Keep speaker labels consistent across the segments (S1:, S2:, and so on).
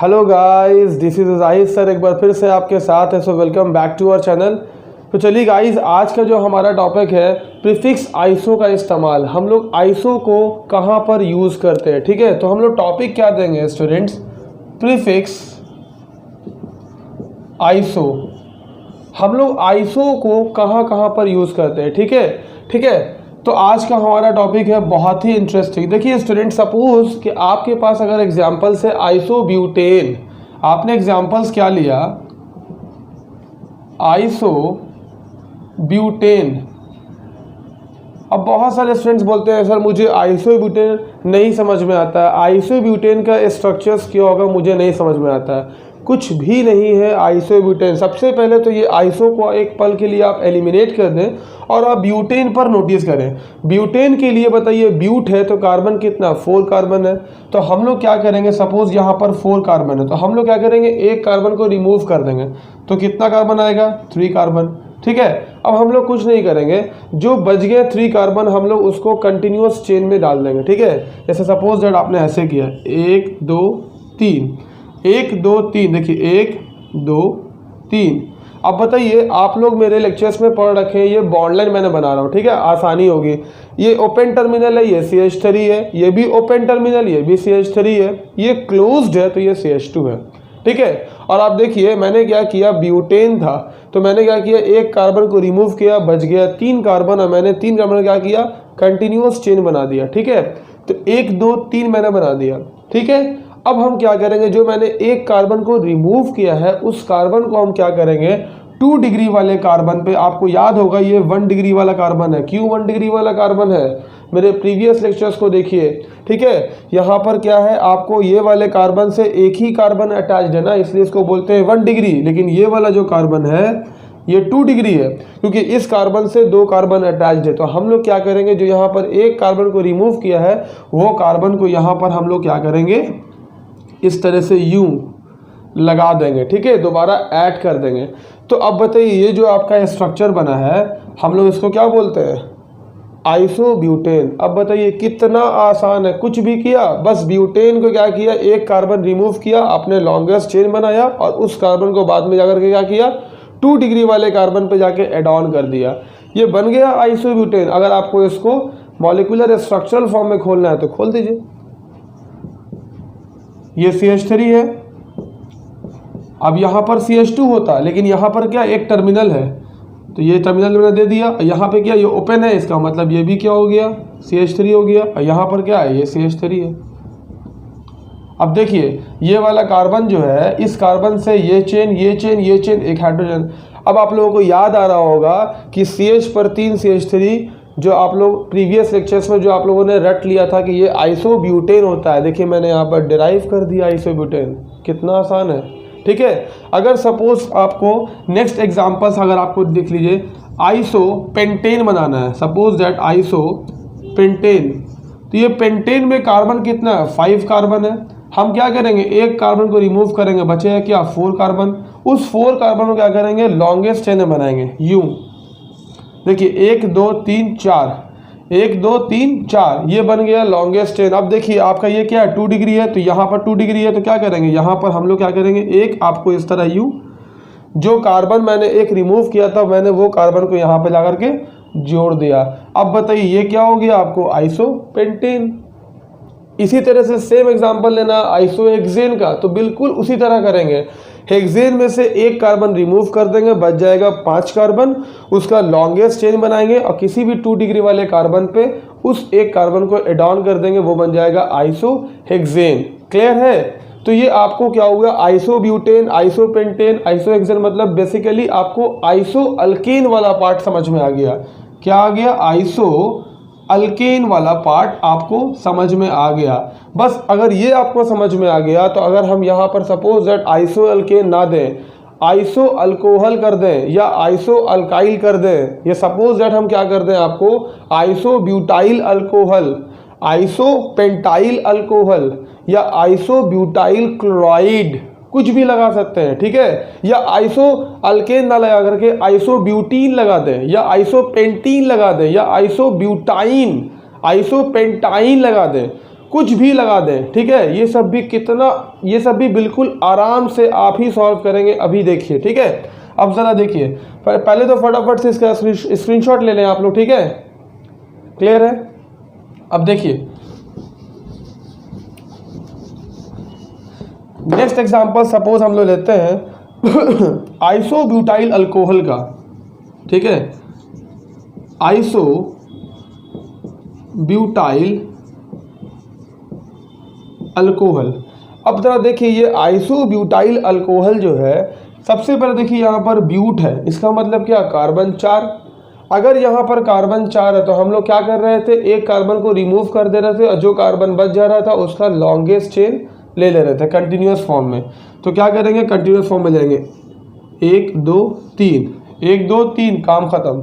S1: Hello guys, this is Zahid sir एक बार फिर से आपके साथ है। So welcome back to our channel. तो चलिए गाइस, आज का जो हमारा टॉपिक है प्रीफिक्स आइसो का इस्तेमाल। हम लोग आइसो को कहाँ पर यूज़ करते हैं, ठीक है। तो हम लोग टॉपिक क्या देंगे स्टूडेंट्स, प्रीफिक्स आइसो। हम लोग आइसो को कहाँ कहाँ पर यूज़ करते हैं, ठीक है। तो आज का हमारा टॉपिक है बहुत ही इंटरेस्टिंग। देखिए स्टूडेंट, सपोज कि आपके पास अगर एग्जांपल्स है आइसोब्यूटेन, आपने एग्जांपल्स क्या लिया, आइसोब्यूटेन। अब बहुत सारे स्टूडेंट्स बोलते हैं सर मुझे आइसोब्यूटेन नहीं समझ में आता है, आइसोब्यूटेन का स्ट्रक्चर्स क्या होगा मुझे नहीं समझ में आता है। कुछ भी नहीं है आइसोब्यूटेन। सबसे पहले तो ये आइसो को एक पल के लिए आप एलिमिनेट कर दें और आप ब्यूटेन पर नोटिस करें। ब्यूटेन के लिए बताइए, ब्यूट है तो कार्बन कितना, 4 कार्बन है। तो हम लोग क्या करेंगे, सपोज यहाँ पर 4 कार्बन है तो हम लोग क्या करेंगे, एक कार्बन को रिमूव कर देंगे तो कितना कार्बन आएगा, 3 कार्बन, ठीक है। अब हम लोग कुछ नहीं करेंगे, जो बच गए 3 कार्बन हम लोग उसको कंटिन्यूअस चेन में डाल देंगे, ठीक है। जैसे सपोज दैट आपने ऐसे किया 1 2 3, 1 2 3, देखिए 1 2 3। अब बताइए, आप लोग मेरे लेक्चर्स में पढ़ रखे हैं, ये बॉन्ड लाइन मैंने बना रहा हूँ, ठीक है, आसानी होगी। ये ओपन टर्मिनल है, ये CH3 है, ये भी ओपन टर्मिनल, ये भी CH3 है, ये क्लोज्ड है तो ये CH2 है, ठीक है। और आप देखिए मैंने क्या किया, ब्यूटेन था तो मैंने क्या किया, एक कार्बन को रिमूव किया, बच गया 3 कार्बन, और मैंने 3 कार्बन क्या किया, कंटिन्यूअस चेन बना दिया, ठीक है। तो 1 2 3 मैंने बना दिया, ठीक है। अब हम क्या करेंगे, जो मैंने एक कार्बन को रिमूव किया है उस कार्बन को हम क्या करेंगे, 2 डिग्री वाले कार्बन पे, आपको याद होगा ये 1 डिग्री वाला कार्बन है। क्यों 1 डिग्री वाला कार्बन है, मेरे प्रीवियस लेक्चर्स को देखिए, ठीक है। यहाँ पर क्या है, आपको ये वाले कार्बन से एक ही कार्बन अटैच्ड है ना, इसलिए इसको बोलते हैं 1 डिग्री। लेकिन ये वाला जो कार्बन है ये 2 डिग्री है, क्योंकि इस कार्बन से 2 कार्बन अटैच्ड है। तो हम लोग क्या करेंगे, जो यहाँ पर एक कार्बन को रिमूव किया है वो कार्बन को यहाँ पर हम लोग क्या करेंगे, इस तरह से यूं लगा देंगे, ठीक है, दोबारा ऐड कर देंगे। तो अब बताइए, ये जो आपका स्ट्रक्चर बना है हम लोग इसको क्या बोलते हैं, आइसोब्यूटेन। अब बताइए कितना आसान है, कुछ भी किया, बस ब्यूटेन को क्या किया, एक कार्बन रिमूव किया, आपने लॉन्गेस्ट चेन बनाया और उस कार्बन को बाद में जाकर के क्या किया, 2 डिग्री वाले कार्बन पे जाके एड ऑन कर दिया, ये बन गया आइसोब्यूटेन। अगर आपको इसको मॉलिक्यूलर स्ट्रक्चरल फॉर्म में खोलना है तो खोल दीजिए। ये CH3 है, अब यहाँ पर CH2 होता, लेकिन यहाँ पर क्या एक टर्मिनल है तो ये टर्मिनल मैंने दे दिया। यहाँ पे क्या, ये ओपन है, इसका मतलब ये भी क्या हो गया, CH3 हो गया। और यहाँ पर क्या है, ये CH3 है। अब देखिए ये वाला कार्बन जो है, इस कार्बन से ये चेन, ये चेन, ये चेन, एक हाइड्रोजन। अब आप लोगों को याद आ रहा होगा कि CH पर 3 CH3, जो आप लोग प्रीवियस लेक्चर्स में जो आप लोगों ने रट लिया था कि ये आइसोब्यूटेन होता है। देखिए मैंने यहाँ पर डिराइव कर दिया आइसोब्यूटेन, कितना आसान है, ठीक है। अगर सपोज आपको नेक्स्ट एग्जांपल्स अगर आपको देख लीजिए, आइसोपेंटेन बनाना है, सपोज दैट आइसोपेंटेन। तो ये पेंटेन में कार्बन कितना है, 5 कार्बन है। हम क्या करेंगे, एक कार्बन को रिमूव करेंगे, बचेगा क्या, 4 कार्बन। उस 4 कार्बन को क्या करेंगे, लॉन्गेस्ट चेन बनाएंगे, यूं। देखिए 1 2 3 4, 1 2 3 4, ये बन गया लॉन्गेस्ट चेन। अब देखिए आपका ये क्या है, 2 डिग्री है, तो यहाँ पर 2 डिग्री है तो क्या करेंगे, यहाँ पर हम लोग क्या करेंगे, एक आपको इस तरह यूं, जो कार्बन मैंने एक रिमूव किया था मैंने वो कार्बन को यहाँ पे ला करके जोड़ दिया। अब बताइए ये क्या हो गया आपको, आइसोपेंटेन। इसी तरह से सेम एग्जांपल लेना आइसोहेक्सेन का, तो बिल्कुल उसी तरह करेंगे। हेक्सेन में से एक कार्बन रिमूव कर देंगे, बच जाएगा 5 कार्बन, उसका लॉन्गेस्ट चेन बनाएंगे और किसी भी 2 डिग्री वाले कार्बन पे उस एक कार्बन को एड ऑन कर देंगे, वो बन जाएगा आइसोहेक्सेन। क्लियर है। तो ये आपको क्या हुआ, आइसोब्यूटेन, आइसोपेंटेन, आइसोहेक्सेन, मतलब बेसिकली आपको आइसो अल्केन वाला पार्ट समझ में आ गया। क्या आ गया, आइसो अल्केन वाला पार्ट आपको समझ में आ गया। बस अगर ये आपको समझ में आ गया तो अगर हम यहाँ पर सपोज दैट आइसो अल्केन ना दें, आइसो अल्कोहल कर दें या आइसो अल्काइल कर दें, ये सपोज दैट हम क्या कर दें, आपको iso butyl alcohol, iso pentyl alcohol या आइसो ब्यूटाइल क्लोराइड, कुछ भी लगा सकते हैं, ठीक है। या आइसो अल्केन ना लगा करके आइसो ब्यूटीन लगा दें, या आइसो पेंटीन लगा दें, या आइसो ब्यूटाइन, आइसो पेंटाइन लगा दें, कुछ भी लगा दें, ठीक है। ये सब भी बिल्कुल आराम से आप ही सॉल्व करेंगे, अभी देखिए, ठीक है। अब ज़रा देखिए, पहले तो फटाफट से इसका स्क्रीनशॉट ले लें आप लोग, ठीक है, क्लियर है। अब देखिए नेक्स्ट एग्जांपल, सपोज हम लोग लेते हैं आइसोब्यूटाइल अल्कोहल का, ठीक है, आइसोब्यूटाइल अल्कोहल। अब जरा देखिए ये आइसोब्यूटाइल अल्कोहल जो है, सबसे पहले देखिए यहाँ पर ब्यूट है, इसका मतलब क्या, कार्बन 4। अगर यहाँ पर कार्बन 4 है तो हम लोग क्या कर रहे थे, एक कार्बन को रिमूव कर दे रहे थे और जो कार्बन बच जा रहा था उसका लॉन्गेस्ट चेन ले ले रहे थे कंटिन्यूस फॉर्म में। तो क्या करेंगे, कंटिन्यूस फॉर्म में लेंगे, 1 2 3, 1 2 3, काम खत्म।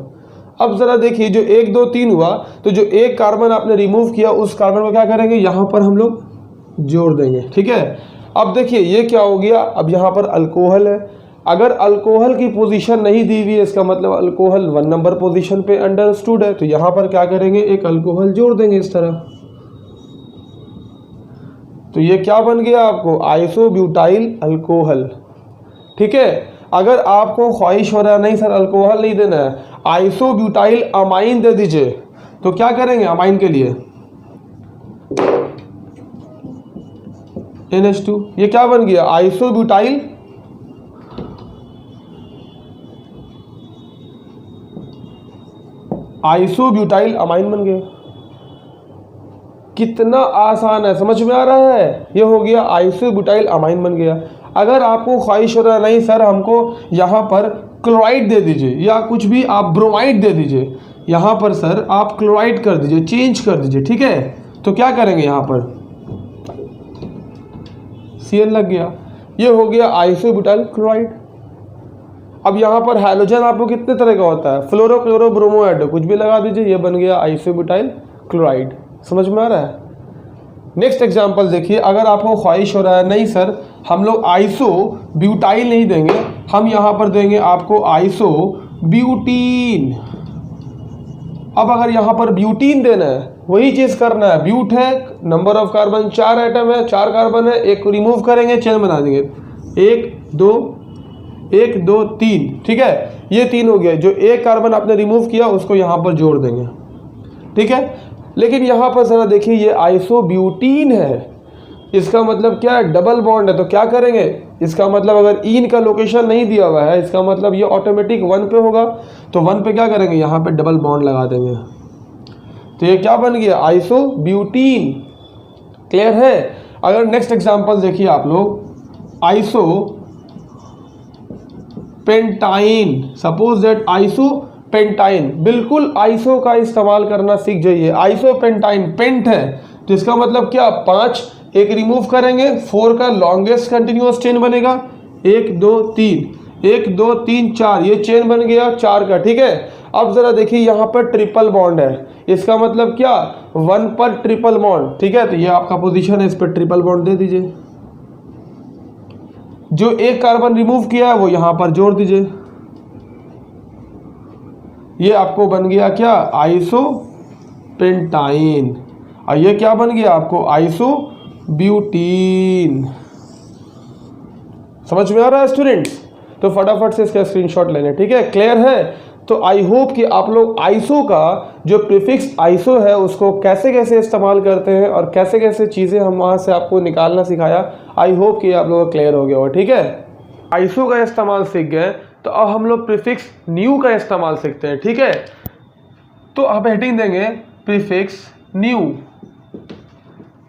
S1: अब ज़रा देखिए जो 1 2 3 हुआ, तो जो एक कार्बन आपने रिमूव किया उस कार्बन को क्या करेंगे, यहाँ पर हम लोग जोड़ देंगे, ठीक है। अब देखिए ये क्या हो गया, अब यहाँ पर अल्कोहल है। अगर अल्कोहल की पोजीशन नहीं दी हुई है, इसका मतलब अल्कोहल 1 नंबर पोजीशन पे अंडरस्टूड है, तो यहाँ पर क्या करेंगे, एक अल्कोहल जोड़ देंगे इस तरह। तो ये क्या बन गया आपको, आइसोब्यूटाइल अल्कोहल, ठीक है। अगर आपको ख्वाहिश हो रहा है नहीं सर अल्कोहल नहीं देना है, आइसोब्यूटाइल अमाइन दे दीजिए, तो क्या करेंगे अमाइन के लिए NH2, ये क्या बन गया, आइसोब्यूटाइल अमाइन बन गया। कितना आसान है, समझ में आ रहा है, ये हो गया आइसोब्यूटाइल अमाइन बन गया। अगर आपको ख्वाहिश हो रहा नहीं सर हमको यहाँ पर क्लोराइड दे दीजिए या कुछ भी आप ब्रोमाइड दे दीजिए, यहाँ पर सर आप क्लोराइड कर दीजिए, चेंज कर दीजिए, ठीक है। तो क्या करेंगे, यहाँ पर Cl लग गया, ये हो गया आइसोब्यूटाइल क्लोराइड। अब यहाँ पर हाइड्रोजन आपको कितने तरह का होता है, फ्लोरो क्लोरो ब्रोमो एडो, कुछ भी लगा दीजिए, ये बन गया आइसोब्यूटाइल क्लोराइड। समझ में आ रहा है। नेक्स्ट एग्जांपल देखिए, अगर आपको ख्वाहिश हो रहा है नहीं सर हम लोग आइसोब्यूटाइल नहीं देंगे, हम यहाँ पर देंगे आपको आइसोब्यूटीन। अब अगर यहाँ पर ब्यूटीन देना है, वही चीज़ करना है, ब्यूट है, नंबर ऑफ कार्बन 4 एटम है, 4 कार्बन है, एक को रिमूव करेंगे, चेन बना देंगे, 1 2 1 2 3, ठीक है। ये 3 हो गया, जो एक कार्बन आपने रिमूव किया उसको यहाँ पर जोड़ देंगे, ठीक है। लेकिन यहाँ पर ज़रा देखिए ये आइसोब्यूटीन है, इसका मतलब क्या है, डबल बॉन्ड है, तो क्या करेंगे, इसका मतलब अगर ईन का लोकेशन नहीं दिया हुआ है, इसका मतलब ये ऑटोमेटिक 1 पे होगा, तो 1 पे क्या करेंगे, यहाँ पे डबल बॉन्ड लगा देंगे, तो ये क्या बन गया, आइसोब्यूटीन। क्लियर है। अगर नेक्स्ट एग्जांपल देखिए आप लोग, आइसोपेंटाइन, सपोज दैट आइसोपेंटाइन, बिल्कुल आइसो का इस्तेमाल करना सीख जाइए। आइसोपेंटाइन, पेंट है तो इसका मतलब क्या, 5, एक रिमूव करेंगे, 4 का लॉन्गेस्ट कंटिन्यूअस चेन बनेगा, 1 2 3, 1 2 3 4, ये चेन बन गया 4 का, ठीक है। अब जरा देखिए यहाँ पर ट्रिपल बॉन्ड है, इसका मतलब क्या, 1 पर ट्रिपल बॉन्ड, ठीक है। तो ये आपका पोजीशन है, इस पर ट्रिपल बॉन्ड दे दीजिए, जो एक कार्बन रिमूव किया है वो यहाँ पर जोड़ दीजिए, ये आपको बन गया क्या, आइसोपेंटाइन। और ये क्या बन गया आपको, आइसोब्यूटीन। समझ में आ रहा है स्टूडेंट्स। तो फटाफट से इसका स्क्रीनशॉट लेने, ठीक है, क्लियर है। तो आई होप कि आप लोग आइसो का जो प्रीफिक्स आइसो है उसको कैसे कैसे इस्तेमाल करते हैं और कैसे कैसे चीज़ें हम वहाँ से आपको निकालना सिखाया, आई होप कि आप लोगों को क्लियर हो गया हो, ठीक है। आइसो का इस्तेमाल सीख गए, तो अब हम लोग प्रीफिक्स न्यू का इस्तेमाल सीखते हैं, ठीक है। तो अब हेडिंग देंगे प्रीफिक्स न्यू।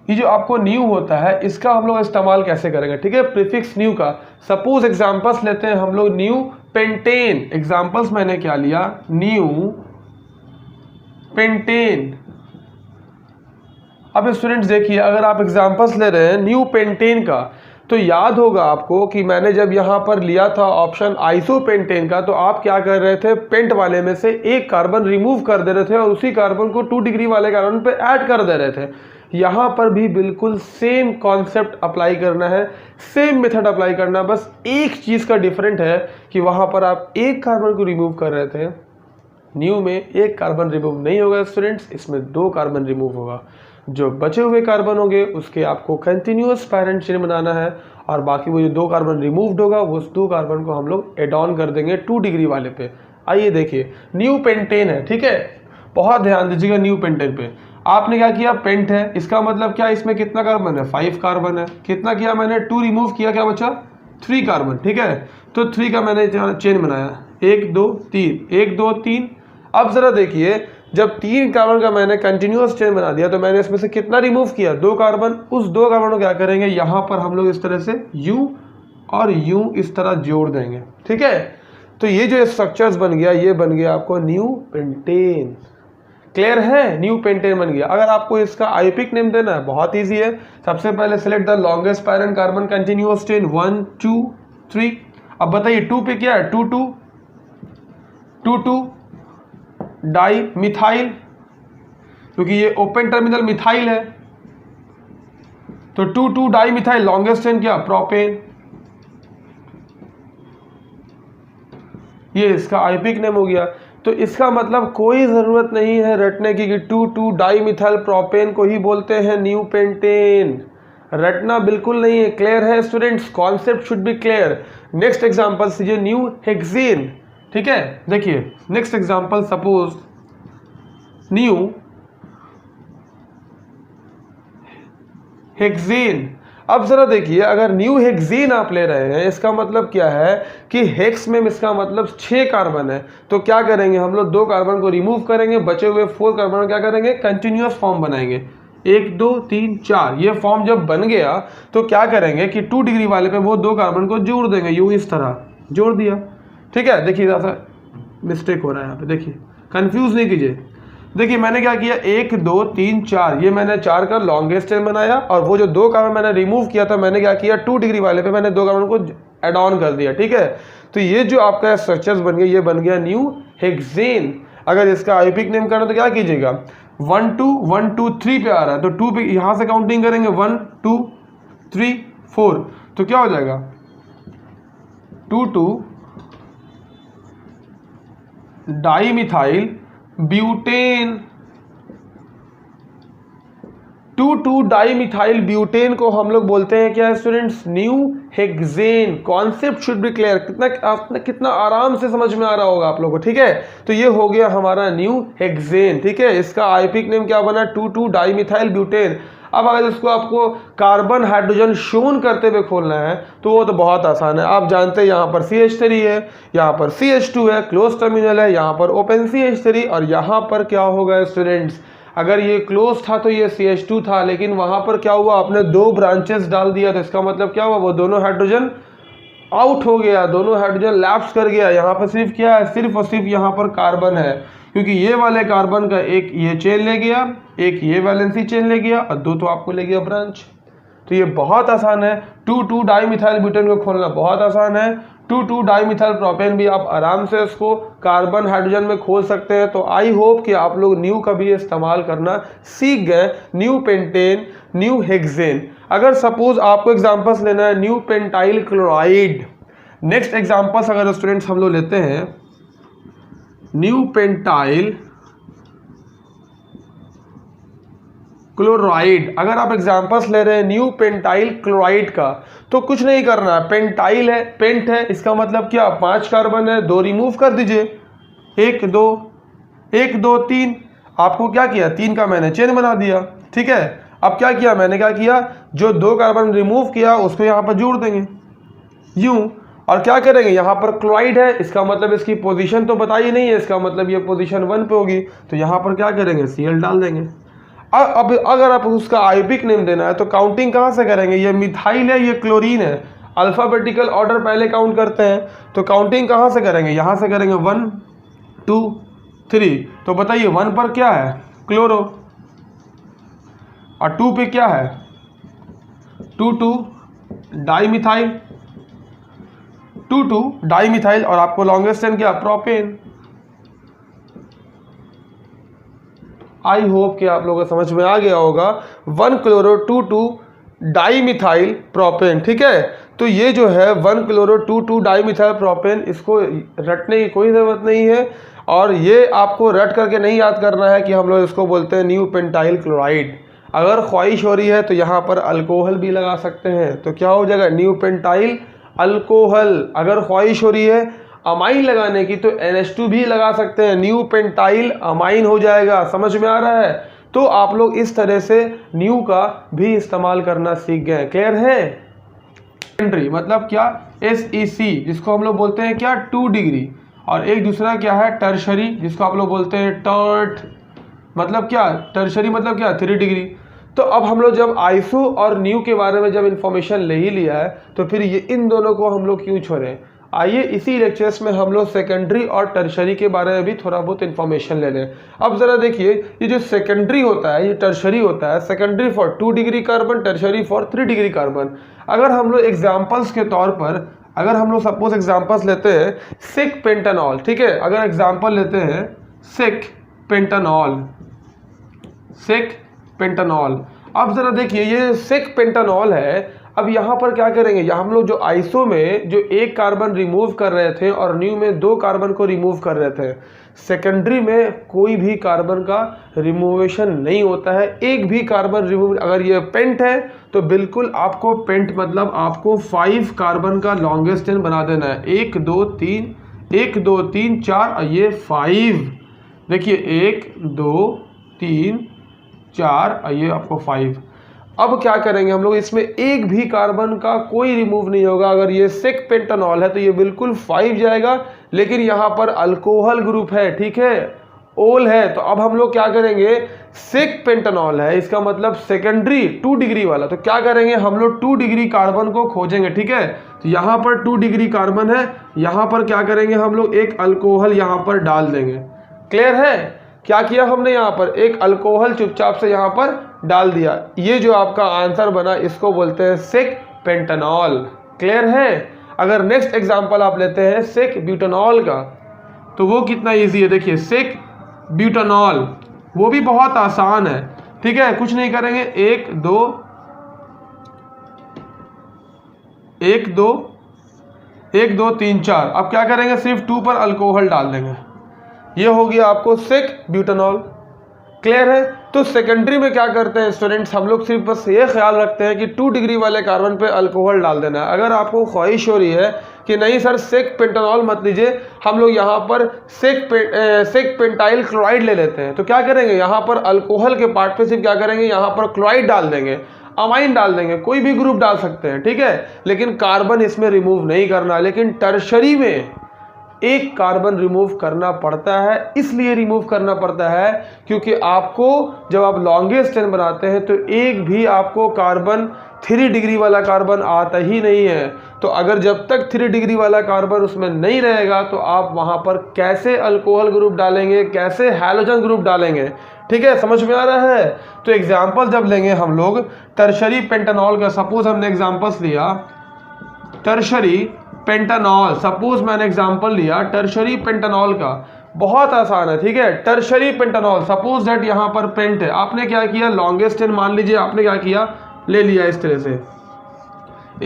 S1: ये जो आपको न्यू होता है इसका हम लोग इस्तेमाल कैसे करेंगे, ठीक है, प्रीफिक्स न्यू का। सपोज एग्जांपल्स लेते हैं हम लोग, न्यू पेंटेन, एग्जांपल्स मैंने क्या लिया, न्यू पेंटेन। अब स्टूडेंट्स देखिए, अगर आप एग्जांपल्स ले रहे हैं न्यू पेंटेन का, तो याद होगा आपको कि मैंने जब यहाँ पर लिया था ऑप्शन आइसोपेंटेन का, तो आप क्या कर रहे थे, पेंट वाले में से एक कार्बन रिमूव कर दे रहे थे और उसी कार्बन को 2 डिग्री वाले कार्बन पे ऐड कर दे रहे थे। यहाँ पर भी बिल्कुल सेम कॉन्सेप्ट अप्लाई करना है, सेम मेथड अप्लाई करना, बस एक चीज़ का डिफरेंट है कि वहाँ पर आप एक कार्बन को रिमूव कर रहे थे, न्यू में एक कार्बन रिमूव नहीं होगा स्टूडेंट्स, इसमें 2 कार्बन रिमूव होगा। जो बचे हुए कार्बन होंगे उसके आपको कंटिन्यूअस पैरेंट चेन बनाना है, और बाकी वो जो 2 कार्बन रिमूव्ड होगा उस 2 कार्बन को हम लोग एड ऑन कर देंगे 2 डिग्री वाले पे। आइए देखिए, न्यू पेंटेन है, ठीक है, बहुत ध्यान दीजिएगा। न्यू पेंटेन पे आपने क्या किया, पेंट है, इसका मतलब क्या, इसमें कितना कार्बन है, 5 कार्बन है। कितना किया मैंने, 2 रिमूव किया, क्या बचा, 3 कार्बन, ठीक है। तो 3 का मैंने चेन बनाया, 1 2 3, 1 2 3। अब जरा देखिए, जब 3 कार्बन का मैंने कंटिन्यूअस चेन बना दिया तो मैंने इसमें से कितना रिमूव किया, 2 कार्बन। उस 2 कार्बन को क्या करेंगे, यहाँ पर हम लोग इस तरह से U और U इस तरह जोड़ देंगे, ठीक है। तो ये जो स्ट्रक्चर्स बन गया, ये बन गया आपको न्यू पेंटेन। क्लियर है, न्यू पेंटेन बन गया। अगर आपको इसका आईपिक नेम देना है, बहुत ईजी है। सबसे पहले select the longest parent carbon continuous chain 1 2 3। अब बताइए 2 पे क्या है, 2 2 2 2 डाई मिथाइल, क्योंकि ये ओपन टर्मिनल मिथाइल है, तो 2 2 डाई मिथाइल। लॉन्गेस्ट चेन क्या, प्रोपेन। ये इसका आईपिक नेम हो गया। तो इसका मतलब कोई ज़रूरत नहीं है रटने की कि 2 2 डाई मिथाइल प्रोपेन को ही बोलते हैं न्यू पेंटेन। रटना बिल्कुल नहीं है। क्लियर है students, concept should be clear. Next example लीजिए, न्यू हेक्सेन, ठीक है। देखिए next example, suppose new hexane. अब जरा देखिए, अगर न्यू हेक्सेन आप ले रहे हैं, इसका मतलब क्या है कि हेक्स में इसका मतलब 6 कार्बन है। तो क्या करेंगे हम लोग, 2 कार्बन को रिमूव करेंगे, बचे हुए 4 कार्बन क्या करेंगे, कंटिन्यूअस फॉर्म बनाएंगे, 1 2 3 4। ये फॉर्म जब बन गया तो क्या करेंगे कि 2 डिग्री वाले पे वो 2 कार्बन को जोड़ देंगे, यूं इस तरह जोड़ दिया, ठीक है। देखिए ऐसा मिस्टेक हो रहा है यहाँ पे, देखिए कंफ्यूज नहीं कीजिए। देखिए मैंने क्या किया, 1 2 3 4, ये मैंने 4 का लॉन्गेस्ट चेन बनाया, और वो जो 2 कार्बन मैंने रिमूव किया था, मैंने क्या किया, 2 डिग्री वाले पे मैंने 2 कार्बन को एड ऑन कर दिया, ठीक है। तो ये जो आपका स्ट्रक्चर्स बन गया, ये बन गया न्यू हेक्सेन। अगर इसका आईपिक नेम करना तो क्या कीजिएगा, 1 2 1 2 3 पे आ रहा है, तो 2 पे यहाँ से काउंटिंग करेंगे, 1 2 3 4, तो क्या हो जाएगा, 2 2 di methyl butane. 2 2 di methyl butane को हम लोग बोलते हैं क्या students, new hexane. Concept should be clear. कितना आराम से समझ में आ रहा होगा आप लोगों को, ठीक है। तो ये हो गया हमारा न्यू हेक्सेन, ठीक है। इसका आईपिक नेम क्या बना, 2 2 डाई मिथाइल ब्यूटेन। अब अगर इसको आपको कार्बन हाइड्रोजन शोन करते हुए खोलना है तो वो तो बहुत आसान है। आप जानते हैं यहाँ पर CH3 है, यहाँ पर CH2 है, क्लोज टर्मिनल है, यहाँ पर ओपन CH3, और यहाँ पर क्या होगा स्टूडेंट्स, अगर ये क्लोज था तो ये CH2 था, लेकिन वहाँ पर क्या हुआ, आपने 2 ब्रांचेस डाल दिया, तो इसका मतलब क्या हुआ, वो दोनों हाइड्रोजन आउट हो गया, दोनों हाइड्रोजन लैप्स कर गया। यहाँ पर सिर्फ क्या है, सिर्फ और सिर्फ यहाँ पर कार्बन है, क्योंकि ये वाले कार्बन का एक ये चेन ले गया, एक ये वैलेंसी चेन ले गया, और 2 तो आपको ले गया ब्रांच। तो ये बहुत आसान है। 2 2 डाई मिथाइल ब्यूटेन को खोलना बहुत आसान है। 2 2 डाई मिथाइल प्रोपेन भी आप आराम से इसको कार्बन हाइड्रोजन में खोल सकते हैं। तो आई होप कि आप लोग न्यू का भी इस्तेमाल करना सीख गए, न्यू पेंटेन, न्यू हेक्सेन। अगर सपोज आपको एग्जांपल्स लेना है, new pentyl chloride. Next examples अगर स्टूडेंट्स हम लोग लेते हैं, न्यू पेंटाइल क्लोराइड। अगर आप एग्जांपल्स ले रहे हैं न्यू पेंटाइल क्लोराइड का, तो कुछ नहीं करना है, पेंटाइल है, पेंट है, इसका मतलब क्या, 5 कार्बन है, 2 रिमूव कर दीजिए, 1 2 1 2 3। आपको क्या किया, 3 का मैंने चेन बना दिया, ठीक है। अब क्या किया मैंने, क्या किया, जो 2 कार्बन रिमूव किया उसको यहाँ पर जोड़ देंगे यूं, और क्या करेंगे, यहाँ पर क्लोराइड है, इसका मतलब इसकी पोजीशन तो बताई नहीं है, इसका मतलब ये पोजीशन 1 पे होगी, तो यहाँ पर क्या करेंगे, Cl डाल देंगे। अब अगर आप उसका आईपिक नेम देना है तो काउंटिंग कहाँ से करेंगे, ये मिथाइल है, ये क्लोरीन है, अल्फाबेटिकल ऑर्डर पहले काउंट करते हैं, तो काउंटिंग कहाँ से करेंगे, यहाँ से करेंगे 1 2 3। तो बताइए 1 पर क्या है, क्लोरो, और 2 पे क्या है, 2 2 डाई मिथाइल, 2 2 डाई मिथाइल, और आपको लॉन्गेस्ट चेन क्या, प्रोपेन। आई होप कि आप लोगों को समझ में आ गया होगा, 1 क्लोरो 2 2 डाई मिथाइल प्रोपेन, ठीक है। तो ये जो है 1 क्लोरो 2 2 डाई मिथाइल प्रोपेन, इसको रटने की कोई ज़रूरत नहीं है, और ये आपको रट करके नहीं याद करना है कि हम लोग इसको बोलते हैं न्यू पेंटाइल क्लोराइड। अगर ख्वाहिश हो रही है तो यहाँ पर अल्कोहल भी लगा सकते हैं, तो क्या हो जाएगा न्यू पेंटाइल अल्कोहल। अगर ख्वाहिश हो रही है अमाइन लगाने की तो NH2 भी लगा सकते हैं, न्यू पेंटाइल अमाइन हो जाएगा। समझ में आ रहा है? तो आप लोग इस तरह से न्यू का भी इस्तेमाल करना सीख गए। क्लियर है? सेकेंडरी मतलब क्या? SEC जिसको हम लोग बोलते हैं क्या 2 डिग्री, और एक दूसरा क्या है टर्शरी जिसको आप लोग बोलते हैं टर्ट, मतलब क्या टर्शरी मतलब क्या 3 डिग्री। तो अब हम लोग जब आइसो और न्यू के बारे में जब इंफॉर्मेशन ले ही लिया है तो फिर ये इन दोनों को हम लोग क्यों छोड़ें। आइए इसी लेक्चर्स में हम लोग सेकेंडरी और टर्शरी के बारे में भी थोड़ा बहुत इन्फॉर्मेशन ले लें। अब ज़रा देखिए, ये जो सेकेंडरी होता है, ये टर्शरी होता है, secondary for 2 degree carbon, tertiary for 3 degree carbon. अगर हम लोग एग्जाम्पल्स के तौर पर, अगर हम लोग सपोज एग्जाम्पल्स लेते हैं सिक पेंटानॉल, ठीक है, अगर एग्जाम्पल लेते हैं सिक पेंटानॉल, सिक पेंटानॉल। अब ज़रा देखिए ये सिक पेंटानॉल है। अब यहाँ पर क्या करेंगे, यहाँ हम लोग जो आइसो में जो 1 कार्बन रिमूव कर रहे थे और न्यू में 2 कार्बन को रिमूव कर रहे थे, सेकेंडरी में कोई भी कार्बन का रिमूवेशन नहीं होता है, एक भी कार्बन रिमूव। अगर ये पेंट है तो बिल्कुल आपको पेंट मतलब आपको 5 कार्बन का लॉन्गेस्ट चेन बना देना है। 1 2 3 1 2 3 4 और ये 5। देखिए 1 2 3 4 और ये आपको 5। अब क्या करेंगे हम लोग, इसमें एक भी कार्बन का कोई रिमूव नहीं होगा। अगर ये सिक पेंटानॉल है तो ये बिल्कुल 5 जाएगा, लेकिन यहाँ पर अल्कोहल ग्रुप है, ठीक है, ओल है। तो अब हम लोग क्या करेंगे, सिक पेंटानॉल है, इसका मतलब सेकेंडरी 2 डिग्री वाला। तो क्या करेंगे हम लोग 2 डिग्री कार्बन को खोजेंगे, ठीक है। तो यहाँ पर 2 डिग्री कार्बन है, यहाँ पर क्या करेंगे हम लोग एक अल्कोहल यहाँ पर डाल देंगे। क्लियर है? क्या किया हमने, यहाँ पर एक अल्कोहल चुपचाप से यहाँ पर डाल दिया। ये जो आपका आंसर बना इसको बोलते हैं सिक पेंटानॉल। क्लियर है? अगर नेक्स्ट एग्जांपल आप लेते हैं सिक ब्यूटानॉल का, तो वो कितना इजी है। देखिए सिक ब्यूटानॉल, वो भी बहुत आसान है, ठीक है। कुछ नहीं करेंगे, 1 2 1 2 1 2 3 4। अब क्या करेंगे, सिर्फ 2 पर अल्कोहल डाल देंगे, ये हो गया आपको सिक ब्यूटानॉल। क्लियर है? तो सेकेंडरी में क्या करते हैं स्टूडेंट्स, हम लोग सिर्फ बस ये ख्याल रखते हैं कि 2 डिग्री वाले कार्बन पे अल्कोहल डाल देना है। अगर आपको ख्वाहिश हो रही है कि नहीं सर सिक पेंटानॉल मत लीजिए, हम लोग यहाँ पर सिक पेंटाइल क्लोराइड ले लेते हैं, तो क्या करेंगे यहाँ पर अल्कोहल के पार्ट पे सिर्फ क्या करेंगे, यहाँ पर क्लोराइड डाल देंगे, अमाइन डाल देंगे, कोई भी ग्रुप डाल सकते हैं, ठीक है, लेकिन कार्बन इसमें रिमूव नहीं करना। लेकिन टर्शरी में एक कार्बन रिमूव करना पड़ता है, इसलिए रिमूव करना पड़ता है क्योंकि आपको जब आप लॉन्गेस्ट चेन बनाते हैं तो एक भी आपको कार्बन 3 डिग्री वाला कार्बन आता ही नहीं है। तो अगर जब तक 3 डिग्री वाला कार्बन उसमें नहीं रहेगा तो आप वहाँ पर कैसे अल्कोहल ग्रुप डालेंगे, कैसे हैलोजन ग्रुप डालेंगे, ठीक है, समझ में आ रहा है। तो एग्जाम्पल जब लेंगे हम लोग टर्शरी पेंटानॉल का, सपोज हमने एग्जाम्पल्स लिया टर्शरी पेंटानॉल, सपोज मैंने एग्जांपल लिया टर्शरी पेंटानॉल का, बहुत आसान है, ठीक है। टर्शरी पेंटानॉल, सपोज दैट यहाँ पर पेंट है, आपने क्या किया, लॉन्गेस्ट चेन मान लीजिए आपने क्या किया, ले लिया इस तरह से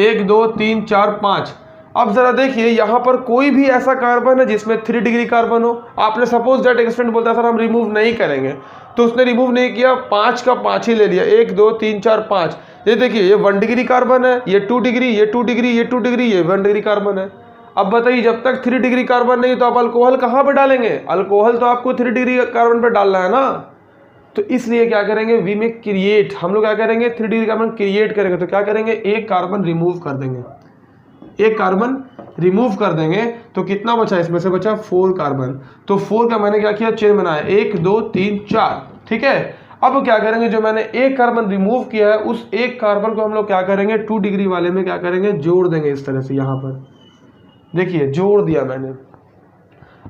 S1: 1 2 3 4 5। अब जरा देखिए यहाँ पर कोई भी ऐसा कार्बन है जिसमें 3 डिग्री कार्बन हो। आपने सपोज दैट एक स्टूडेंट बोलता है सर हम रिमूव नहीं करेंगे, तो उसने रिमूव नहीं किया, 5 का 5 ही ले लिया, 1 2 3 4 5। ये देखिए ये 1 डिग्री कार्बन है, ये 2 डिग्री, ये 2 डिग्री, ये 2 डिग्री, ये 1 डिग्री कार्बन है। अब बताइए जब तक 3 डिग्री कार्बन नहीं तो आप अल्कोहल कहाँ पे डालेंगे, अल्कोहल तो आपको 3 डिग्री कार्बन पे डालना है ना। तो इसलिए क्या करेंगे, वी में क्रिएट, हम लोग क्या करेंगे 3 डिग्री कार्बन क्रिएट करेंगे। तो क्या करेंगे, एक कार्बन रिमूव कर देंगे, एक कार्बन रिमूव कर देंगे, तो कितना बचा, इसमें से बचा 4 कार्बन। तो 4 का मैंने क्या किया, चेन बनाया 1 2 3 4, ठीक है। अब क्या करेंगे, जो मैंने एक कार्बन रिमूव किया है उस एक कार्बन को हम लोग क्या करेंगे 2 डिग्री वाले में क्या करेंगे, जोड़ देंगे इस तरह से। यहाँ पर देखिए जोड़ दिया मैंने।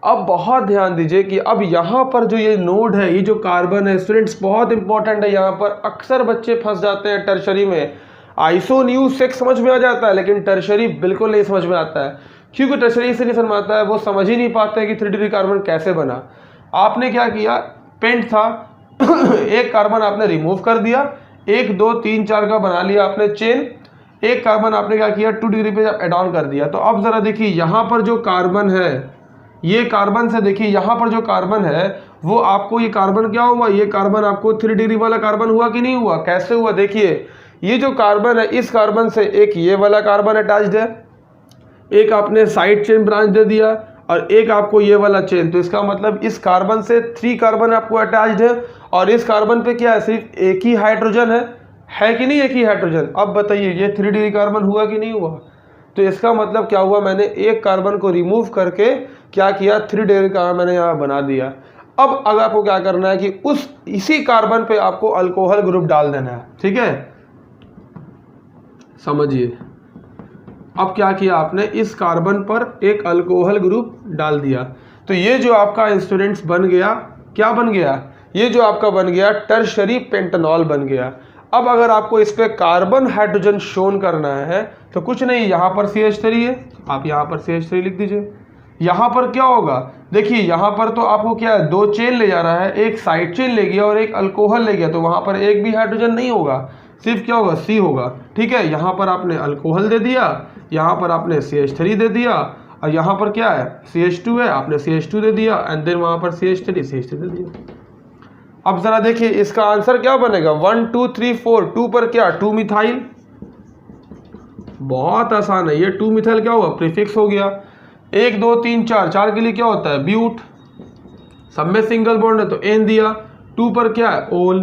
S1: अब बहुत ध्यान दीजिए कि अब यहाँ पर जो ये नोड है, ये जो कार्बन है स्टूडेंट्स बहुत इंपॉर्टेंट है। यहाँ पर अक्सर बच्चे फंस जाते हैं टर्शरी में। आइसो न्यू सेक्स समझ में आ जाता है लेकिन टर्शरी बिल्कुल नहीं समझ में आता है। क्योंकि टर्शरी से नहीं समझ में आता है, वो समझ ही नहीं पाते हैं कि 3 डिग्री कार्बन कैसे बना। आपने क्या किया, पेंट था एक कार्बन आपने रिमूव कर दिया, 1 2 3 4 का बना लिया आपने चेन, एक कार्बन आपने क्या किया 2 डिग्री पे एड ऑन कर दिया। तो अब जरा देखिए यहाँ पर जो कार्बन है, ये कार्बन से देखिए यहाँ पर जो कार्बन है वो आपको ये कार्बन क्या हुआ, ये कार्बन आपको 3 डिग्री वाला कार्बन हुआ कि नहीं हुआ? कैसे हुआ? देखिए ये जो कार्बन है, इस कार्बन से एक ये वाला कार्बन अटैच्ड है, एक आपने साइड चेन ब्रांच दे दिया और एक आपको ये वाला चेन। तो इसका मतलब इस कार्बन से 3 कार्बन आपको अटैच्ड है और इस कार्बन पे क्या है, सिर्फ एक ही हाइड्रोजन है कि नहीं? एक ही हाइड्रोजन। अब बताइए ये 3 डिग्री कार्बन हुआ कि नहीं हुआ? तो इसका मतलब क्या हुआ, मैंने एक कार्बन को रिमूव करके क्या किया, 3 डिग्री कार्बन मैंने यहाँ बना दिया। अब अगर आपको क्या करना है कि इसी कार्बन पे आपको अल्कोहल ग्रुप डाल देना है, ठीक है? समझिए, अब क्या किया आपने, इस कार्बन पर एक अल्कोहल ग्रुप डाल दिया। तो ये जो आपका स्टूडेंट्स बन गया, क्या बन गया? ये जो आपका बन गया टर्शरी पेंटानॉल बन गया। अब अगर आपको इस पे कार्बन हाइड्रोजन शोन करना है तो कुछ नहीं, यहाँ पर CH3 है, आप यहाँ पर CH3 लिख दीजिए। यहाँ पर क्या होगा, देखिए यहाँ पर तो आपको क्या है, 2 चेन ले जा रहा है, एक साइड चेन ले गया और एक अल्कोहल ले गया, तो वहाँ पर एक भी हाइड्रोजन नहीं होगा, सिर्फ क्या होगा, C होगा, ठीक है? यहाँ पर आपने अल्कोहल दे दिया, यहाँ पर आपने CH3 दे दिया और यहाँ पर क्या है, CH2 है, आपने CH2 दे दिया एंड देन वहाँ पर CH3 दे दिया। अब जरा देखिए इसका आंसर क्या बनेगा, 1 2 3 4, 2 पर क्या, 2 मिथाइल। बहुत आसान है, ये 2 मिथाइल क्या हुआ, प्रीफिक्स हो गया। 1 2 3 4, 4 के लिए क्या होता है, ब्यूट, सब में सिंगल बॉन्ड है तो एन दिया। 2 पर क्या है, ओल।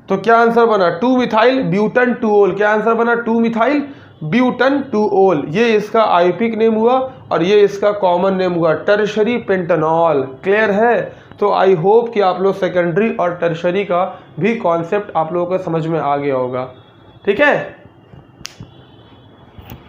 S1: तो क्या आंसर बना, 2 मिथाइल ब्यूटन 2 ओल। क्या आंसर बना, 2 मिथाइल ब्यूटन 2 ओल। ये इसका आईपिक नेम हुआ और ये इसका कॉमन नेम हुआ टर्शरी पेंटानॉल। क्लियर है? तो आई होप कि आप लोग सेकेंडरी और टर्शरी का भी कॉन्सेप्ट आप लोगों को समझ में आ गया होगा, ठीक है?